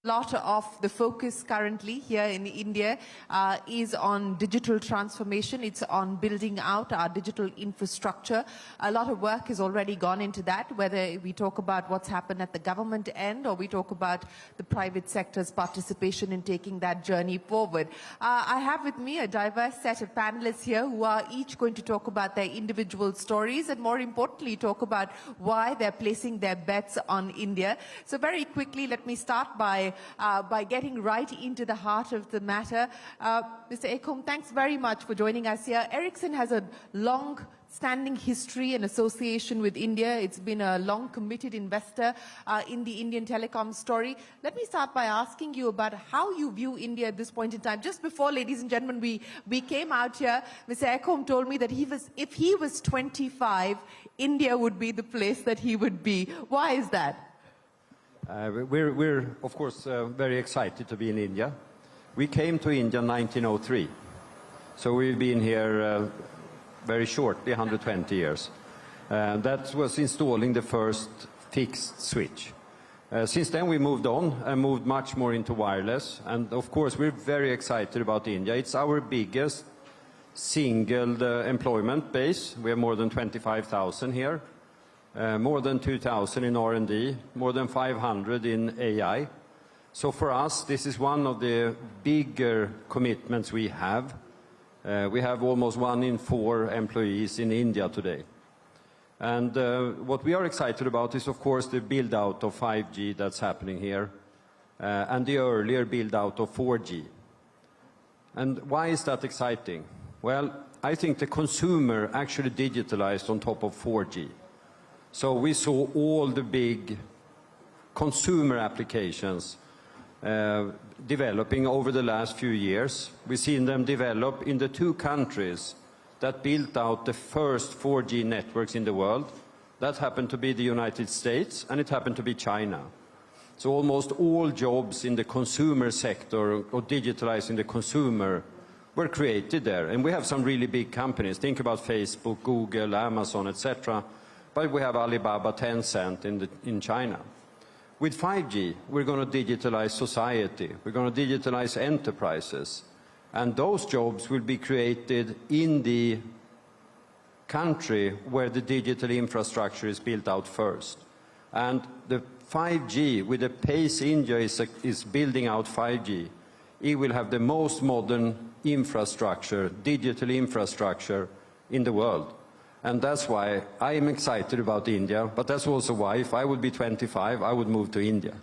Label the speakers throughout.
Speaker 1: lot of the focus currently here in India is on digital transformation. It's on building out our digital infrastructure. A lot of work has already gone into that, whether we talk about what's happened at the government end or we talk about the private sector's participation in taking that journey forward. I have with me a diverse set of panelists here who are each going to talk about their individual stories and, more importantly, talk about why they're placing their bets on India. So very quickly, let me start by getting right into the heart of the matter. Mr. Ekholm, thanks very much for joining us here. Ericsson has a long-standing history and association with India. It's been a long committed investor in the Indian telecom story. Let me start by asking you about how you view India at this point in time. Just before, ladies and gentlemen, we came out here, Mr. Ekholm told me that if he was 25, India would be the place that he would be. Why is that?
Speaker 2: We're of course, very excited to be in India. We came to India in 1903, so we've been here very shortly, 120 years. That was installing the first fixed switch. Since then we moved on and moved much more into wireless, and of course we're very excited about India. It's our biggest single employment base. We have more than 25,000 here. More than 2,000 in R&D, more than 500 in AI. So for us, this is one of the bigger commitments we have. We have almost 1 in 4 employees in India today. And what we are excited about is, of course, the build-out of 5G that's happening here, and the earlier build-out of 4G. And why is that exciting? Well, I think the consumer actually digitalized on top of 4G. So we saw all the big consumer applications developing over the last few years. We've seen them develop in the 2 countries that built out the first 4G networks in the world. That happened to be the United States, and it happened to be China. So almost all jobs in the consumer sector or digitalizing the consumer were created there. And we have some really big companies. Think about Facebook, Google, Amazon, etc. But we have Alibaba, Tencent in China. With 5G, we're going to digitalize society. We're going to digitalize enterprises. And those jobs will be created in the country where the digital infrastructure is built out first. And the 5G, with the pace India is building out 5G, it will have the most modern infrastructure, digital infrastructure in the world. And that's why I am excited about India, but that's also why if I would be 25, I would move to India.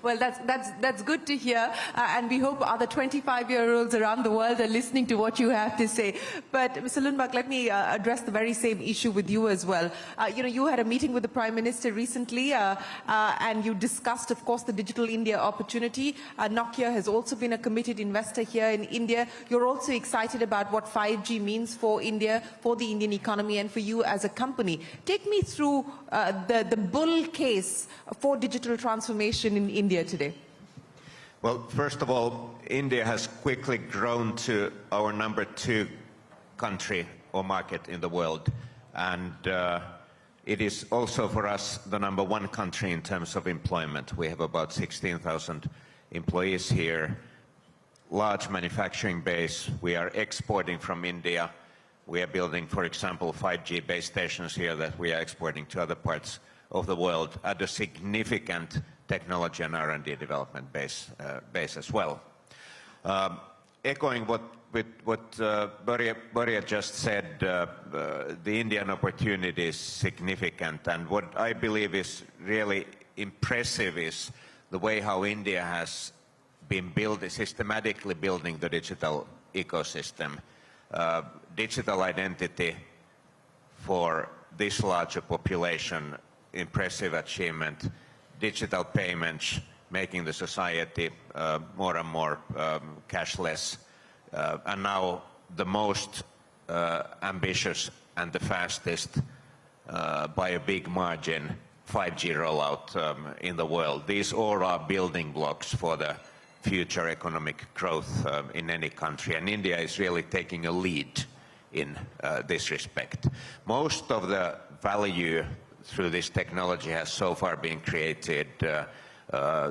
Speaker 1: Well, that's good to hear, and we hope other 25-year-olds around the world are listening to what you have to say. But, Mr. Lundmark, let me address the very same issue with you as well. You had a meeting with the Prime Minister recently, and you discussed, of course, the Digital India opportunity. Nokia has also been a committed investor here in India. You're also excited about what 5G means for India, for the Indian economy, and for you as a company. Take me through the bull case for digital transformation in India today.
Speaker 3: Well, first of all, India has quickly grown to our number 2 country or market in the world, and it is also for us the number 1 country in terms of employment. We have about 16,000 employees here, large manufacturing base. We are exporting from India. We are building, for example, 5G base stations here that we are exporting to other parts of the world at a significant technology and R&D development base as well. Echoing what Borje just said, the Indian opportunity is significant, and what I believe is really impressive is the way how India has been systematically building the digital ecosystem. Digital identity for this large a population, impressive achievement. Digital payments, making the society more and more cashless, and now the most ambitious and the fastest, by a big margin, 5G rollout in the world. These all are building blocks for the future economic growth in any country, and India is really taking a lead in this respect. Most of the value through this technology has so far been created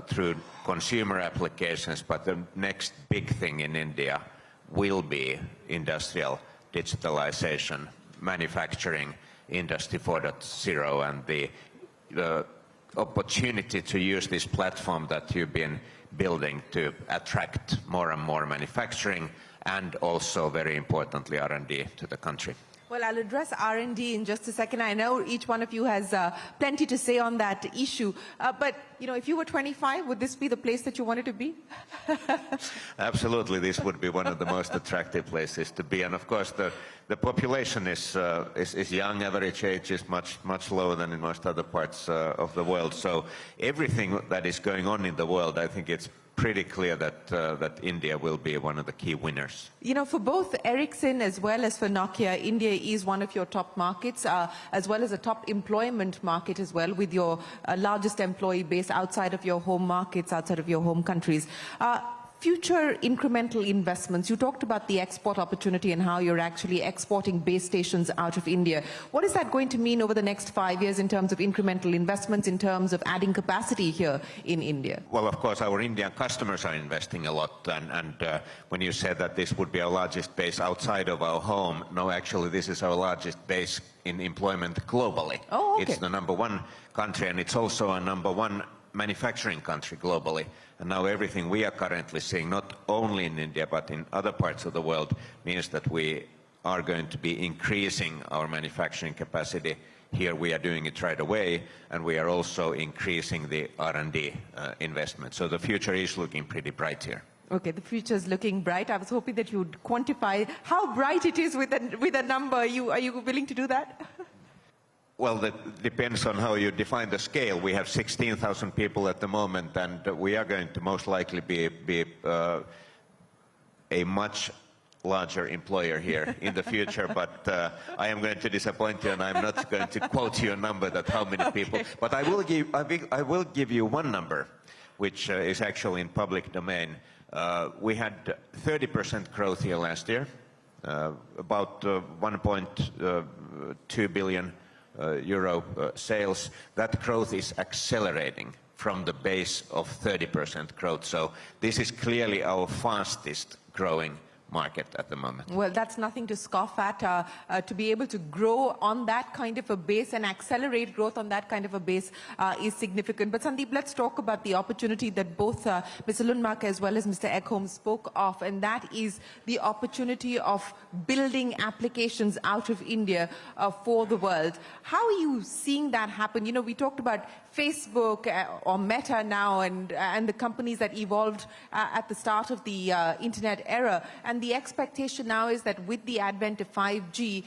Speaker 3: through consumer applications, but the next big thing in India will be industrial digitalization, manufacturing, Industry 4.0, and the opportunity to use this platform that you've been building to attract more and more manufacturing and also, very importantly, R&D to the country.
Speaker 1: Well, I'll address R&D in just a second. I know each one of you has plenty to say on that issue. But, you know, if you were 25, would this be the place that you wanted to be?
Speaker 3: Absolutely, this would be one of the most attractive places to be. And of course, the population is young. Average age is much lower than in most other parts of the world. So everything that is going on in the world, I think it's pretty clear that India will be one of the key winners.
Speaker 1: You know, for both Ericsson as well as for Nokia, India is one of your top markets, as well as a top employment market as well, with your largest employee base outside of your home markets, outside of your home countries. Future incremental investments, you talked about the export opportunity and how you're actually exporting base stations out of India. What is that going to mean over the next 5 years in terms of incremental investments, in terms of adding capacity here in India?
Speaker 3: Well, of course, our Indian customers are investing a lot. And when you said that this would be our largest base outside of our home, no, actually, this is our largest base in employment globally.
Speaker 1: Oh, okay.
Speaker 3: It's the #1 country, and it's also a #1 manufacturing country globally. And now everything we are currently seeing, not only in India but in other parts of the world, means that we are going to be increasing our manufacturing capacity. Here we are doing it right away, and we are also increasing the R&D investment. So the future is looking pretty bright here.
Speaker 1: Okay, the future is looking bright. I was hoping that you'd quantify how bright it is with a number. Are you willing to do that?
Speaker 3: Well, that depends on how you define the scale. We have 16,000 people at the moment, and we are going to most likely be a much larger employer here in the future. But I am going to disappoint you, and I'm not going to quote you a number that how many people.
Speaker 1: Okay.
Speaker 3: But I will give you one number, which is actually in public domain. We had 30% growth here last year, about 1.2 billion. Euro sales. That growth is accelerating from the base of 30% growth. So this is clearly our fastest growing market at the moment.
Speaker 1: Well, that's nothing to scoff at. To be able to grow on that kind of a base and accelerate growth on that kind of a base is significant. But Sandeep, let's talk about the opportunity that both Mr. Lundmark as well as Mr. Ekholm spoke of, and that is the opportunity of building applications out of India for the world. How are you seeing that happen? You know, we talked about Facebook or Meta now and the companies that evolved at the start of the internet era. And the expectation now is that with the advent of 5G,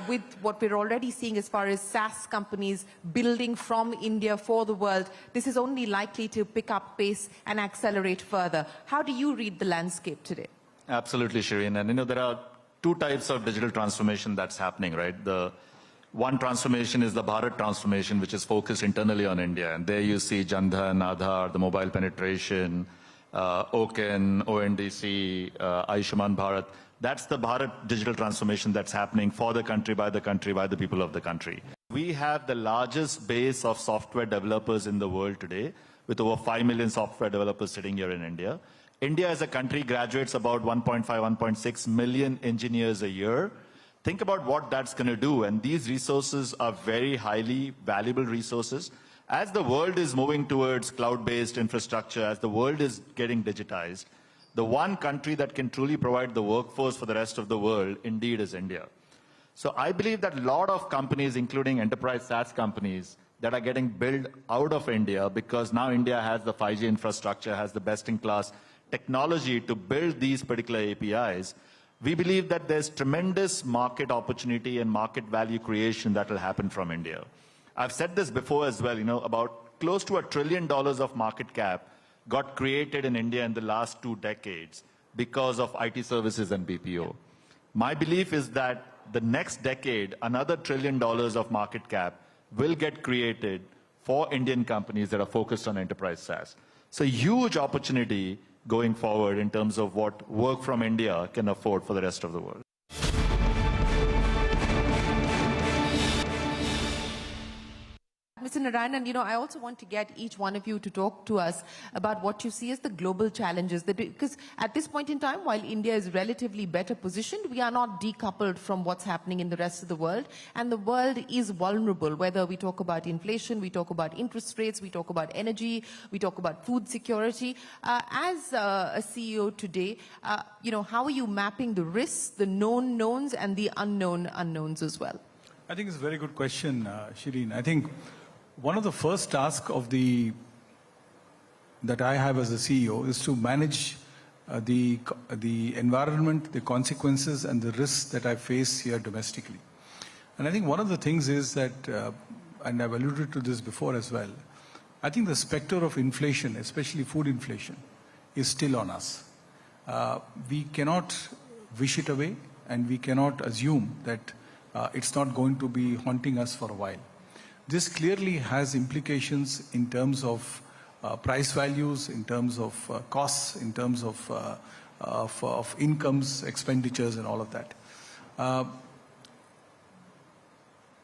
Speaker 1: with what we're already seeing as far as SaaS companies building from India for the world, this is only likely to pick up pace and accelerate further. How do you read the landscape today?
Speaker 4: Absolutely, Shireen. And you know, there are two types of digital transformation that's happening, right? The one transformation is the Bharat transformation, which is focused internally on India. And there you see Jan Dhan, Aadhaar, the mobile penetration, OCEN, ONDC, Ayushman Bharat. That's the Bharat digital transformation that's happening for the country, by the people of the country. We have the largest base of software developers in the world today, with over 5 million software developers sitting here in India. India as a country graduates about 1.5, 1.6 million engineers a year. Think about what that's going to do, and these resources are very highly valuable resources. As the world is moving towards cloud-based infrastructure, as the world is getting digitized, the one country that can truly provide the workforce for the rest of the world, indeed, is India. So I believe that a lot of companies, including enterprise SaaS companies, that are getting built out of India, because now India has the 5G infrastructure, has the best-in-class technology to build these particular APIs, we believe that there's tremendous market opportunity and market value creation that will happen from India. I've said this before as well, you know, about close to $1 trillion of market cap got created in India in the last 2 decades because of IT services and BPO. My belief is that the next decade, another $1 trillion of market cap will get created for Indian companies that are focused on enterprise SaaS. So huge opportunity going forward in terms of what work from India can afford for the rest of the world.
Speaker 1: Mr. Narayanan, I also want to get each one of you to talk to us about what you see as the global challenges. Because at this point in time, while India is relatively better positioned, we are not decoupled from what's happening in the rest of the world. And the world is vulnerable, whether we talk about inflation, we talk about interest rates, we talk about energy, we talk about food security. As a CEO today, how are you mapping the risks, the known knowns, and the unknown unknowns as well?
Speaker 5: I think it's a very good question, Shireen. I think one of the first tasks that I have as a CEO is to manage the environment, the consequences, and the risks that I face here domestically. And I think one of the things is that, and I've alluded to this before as well, I think the specter of inflation, especially food inflation, is still on us. We cannot wish it away, and we cannot assume that it's not going to be haunting us for a while. This clearly has implications in terms of price values, in terms of costs, in terms of incomes, expenditures, and all of that.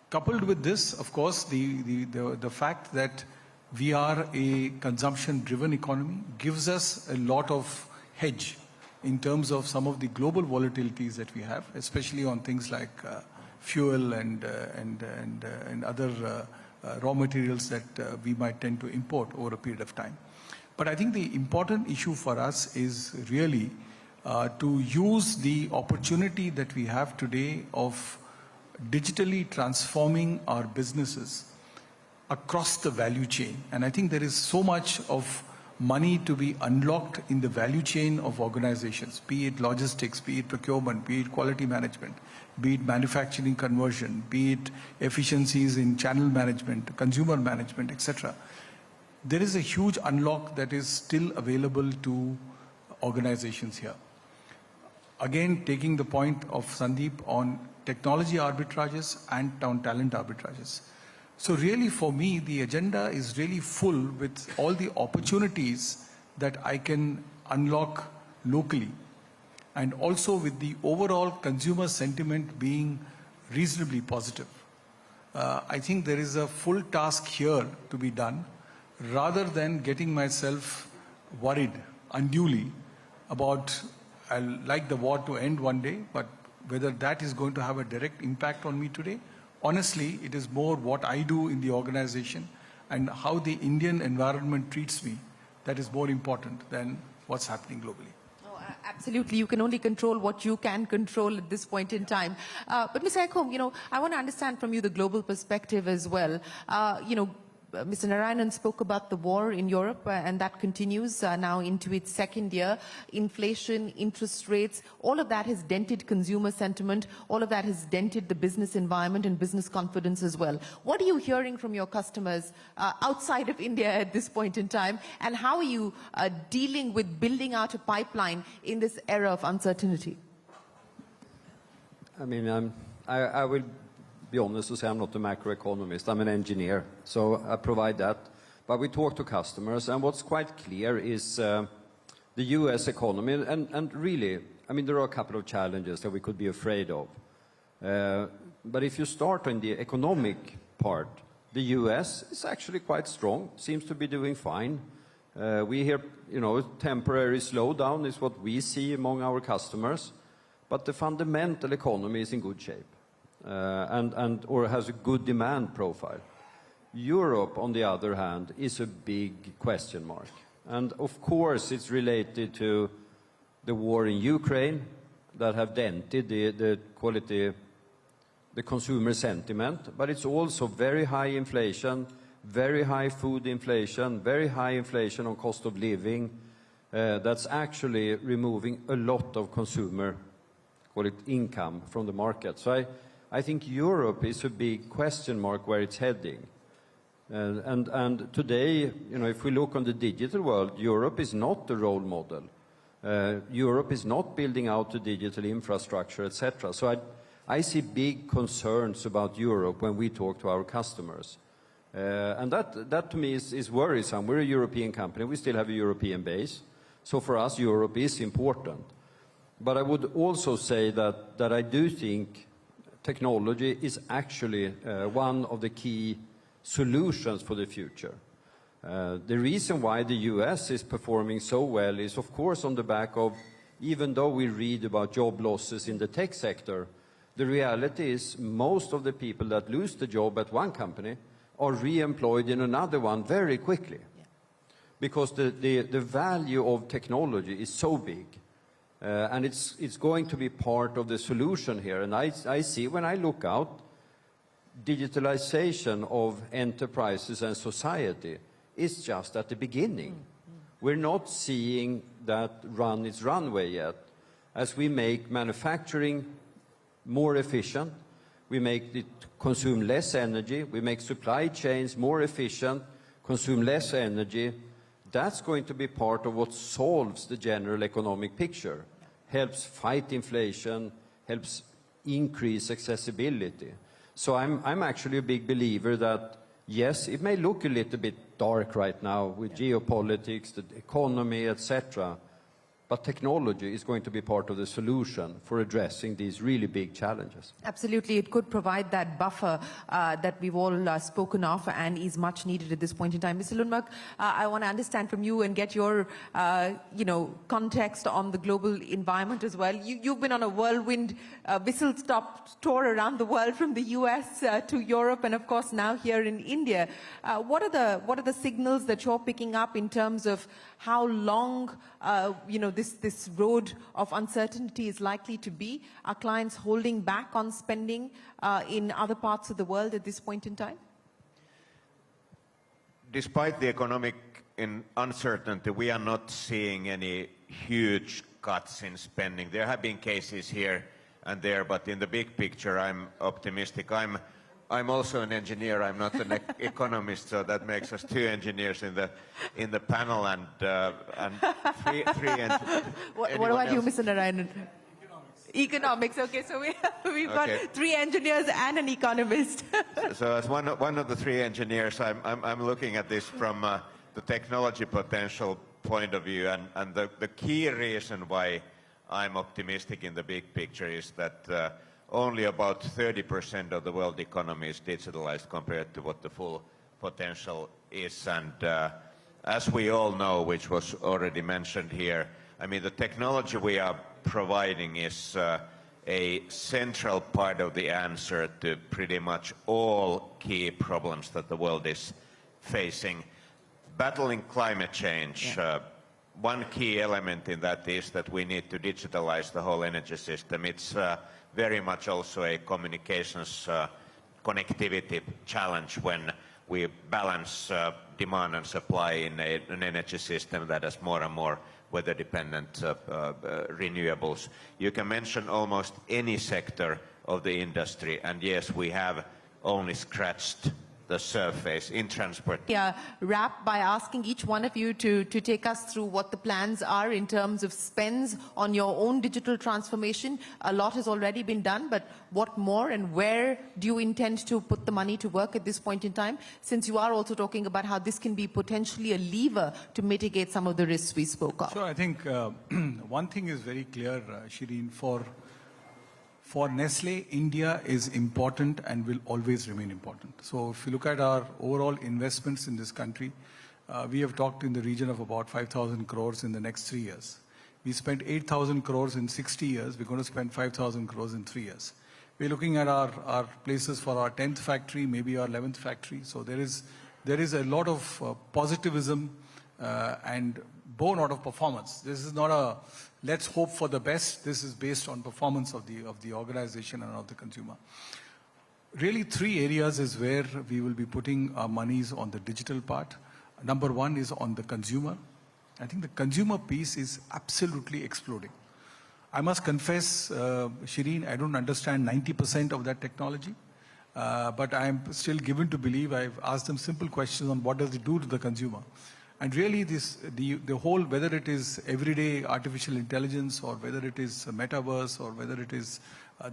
Speaker 5: Coupled with this, of course, the fact that we are a consumption-driven economy gives us a lot of hedge in terms of some of the global volatilities that we have, especially on things like fuel and other raw materials that we might tend to import over a period of time. But I think the important issue for us is really to use the opportunity that we have today of digitally transforming our businesses across the value chain. And I think there is so much of money to be unlocked in the value chain of organizations, be it logistics, be it procurement, be it quality management, be it manufacturing conversion, be it efficiencies in channel management, consumer management, etc. There is a huge unlock that is still available to organizations here. Again, taking the point of Sandeep on technology arbitrages and on talent arbitrages. So really for me, the agenda is really full with all the opportunities that I can unlock locally, and also with the overall consumer sentiment being reasonably positive. I think there is a full task here to be done, rather than getting myself worried unduly about, I'd like the war to end one day, but whether that is going to have a direct impact on me today. Honestly, it is more what I do in the organization and how the Indian environment treats me that is more important than what's happening globally.
Speaker 1: Oh, absolutely. You can only control what you can control at this point in time. But Mr. Ekholm, I want to understand from you the global perspective as well. Mr. Narayanan spoke about the war in Europe, and that continues now into its second year. Inflation, interest rates, all of that has dented consumer sentiment. All of that has dented the business environment and business confidence as well. What are you hearing from your customers outside of India at this point in time? And how are you dealing with building out a pipeline in this era of uncertainty?
Speaker 2: I mean, I will be honest to say I'm not a macroeconomist. I'm an engineer, so I provide that. But we talk to customers, and what's quite clear is the U.S. economy, and really, I mean, there are a couple of challenges that we could be afraid of. But if you start on the economic part, the U.S. is actually quite strong, seems to be doing fine. We hear, temporary slowdown is what we see among our customers, but the fundamental economy is in good shape. Or has a good demand profile. Europe, on the other hand, is a big question mark. And of course, it's related to the war in Ukraine that have dented the consumer sentiment, but it's also very high inflation, very high food inflation, very high inflation on cost of living. That's actually removing a lot of consumer, income from the market. So I think Europe is a big question mark where it's heading. And today, if we look on the digital world, Europe is not the role model. Europe is not building out the digital infrastructure, etc. So I see big concerns about Europe when we talk to our customers. And that to me is worrisome. We're a European company. We still have a European base. So for us, Europe is important. But I would also say that I do think technology is actually one of the key solutions for the future. The reason why the US is performing so well is, of course, on the back of, even though we read about job losses in the tech sector, the reality is most of the people that lose the job at one company are re-employed in another one very quickly. Yeah. Because the value of technology is so big. And it's going to be part of the solution here. And I see, when I look out, digitalization of enterprises and society is just at the beginning. We're not seeing that run its runway yet. As we make manufacturing more efficient, we make it consume less energy, we make supply chains more efficient, consume less energy, that's going to be part of what solves the general economic picture, helps fight inflation, helps increase accessibility. So I'm actually a big believer that, yes, it may look a little bit dark right now with geopolitics, the economy, etc., but technology is going to be part of the solution for addressing these really big challenges.
Speaker 1: Absolutely. It could provide that buffer that we've all spoken of and is much needed at this point in time. Mr. Lundmark, I want to understand from you and get your context on the global environment as well. You've been on a whirlwind whistle-stop tour around the world, from the US to Europe and, of course, now here in India. What are the signals that you're picking up in terms of how long this road of uncertainty is likely to be? Are clients holding back on spending in other parts of the world at this point in time?
Speaker 3: Despite the economic uncertainty, we are not seeing any huge cuts in spending. There have been cases here and there, but in the big picture, I'm optimistic. I'm also an engineer. I'm not an economist, so that makes us two engineers in the panel and three engineers.
Speaker 1: What about you, Mr. Narayanan? Economics. Okay, so we've got three engineers and an economist.
Speaker 3: So as one of the three engineers, I'm looking at this from the technology potential point of view, and the key reason why I'm optimistic in the big picture is that only about 30% of the world economy is digitalized compared to what the full potential is. And as we all know, which was already mentioned here, I mean, the technology we are providing is a central part of the answer to pretty much all key problems that the world is facing. Battling climate change, one key element in that is that we need to digitalize the whole energy system. It's very much also a communications connectivity challenge when we balance demand and supply in an energy system that has more and more weather-dependent renewables. You can mention almost any sector of the industry, and yes, we have only scratched the surface in transport.
Speaker 1: Yeah, wrap by asking each one of you to take us through what the plans are in terms of spends on your own digital transformation. A lot has already been done, but what more and where do you intend to put the money to work at this point in time, since you are also talking about how this can be potentially a lever to mitigate some of the risks we spoke of?
Speaker 5: Sure, I think one thing is very clear, Shireen, for Nestle, India is important and will always remain important. So if you look at our overall investments in this country, we have talked in the region of about 5,000 crores in the next 3 years. We spent 8,000 crores in 60 years. We're going to spend 5,000 crores in 3 years. We're looking at our places for our 10th factory, maybe our 11th factory. So there is a lot of positivism and born out of performance. This is not a let's hope for the best. This is based on performance of the organization and of the consumer. Really, 3 areas is where we will be putting our monies on the digital part. Number 1 is on the consumer. I think the consumer piece is absolutely exploding. I must confess, Shireen, I don't understand 90% of that technology, but I'm still given to believe. I've asked them simple questions on what does it do to the consumer. And really, the whole, whether it is everyday artificial intelligence or whether it is a metaverse or whether it is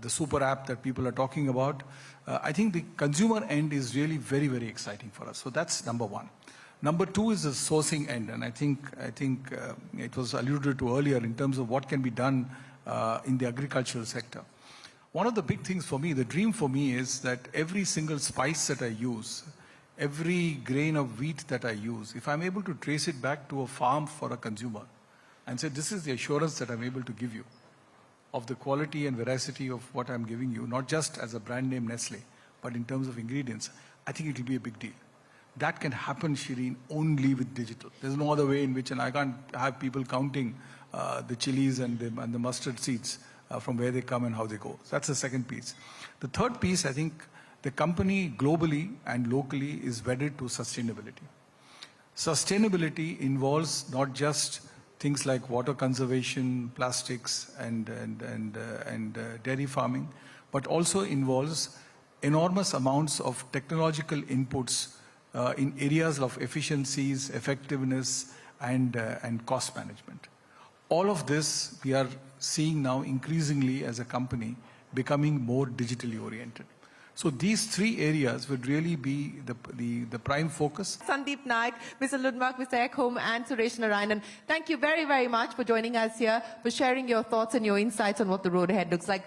Speaker 5: the super app that people are talking about, I think the consumer end is really very, very exciting for us. So that's number 1. Number 2 is the sourcing end, and I think it was alluded to earlier in terms of what can be done in the agricultural sector. One of the big things for me, the dream for me, is that every single spice that I use, every grain of wheat that I use, if I'm able to trace it back to a farm for a consumer and say, this is the assurance that I'm able to give you of the quality and veracity of what I'm giving you, not just as a brand name Nestle, but in terms of ingredients, I think it will be a big deal. That can happen, Shireen, only with digital. There's no other way in which, and I can't have people counting the chilies and the mustard seeds from where they come and how they go. So that's the second piece. The third piece, I think, the company globally and locally is wedded to sustainability. Sustainability involves not just things like water conservation, plastics, and dairy farming, but also involves enormous amounts of technological inputs in areas of efficiencies, effectiveness, and cost management. All of this we are seeing now increasingly as a company becoming more digitally oriented. So these three areas would really be the prime focus.
Speaker 1: Sandeep Naik, Mr. Lundmark, Mr. Ekholm, and Suresh Narayanan, thank you very, very much for joining us here, for sharing your thoughts and your insights on what the road ahead looks like.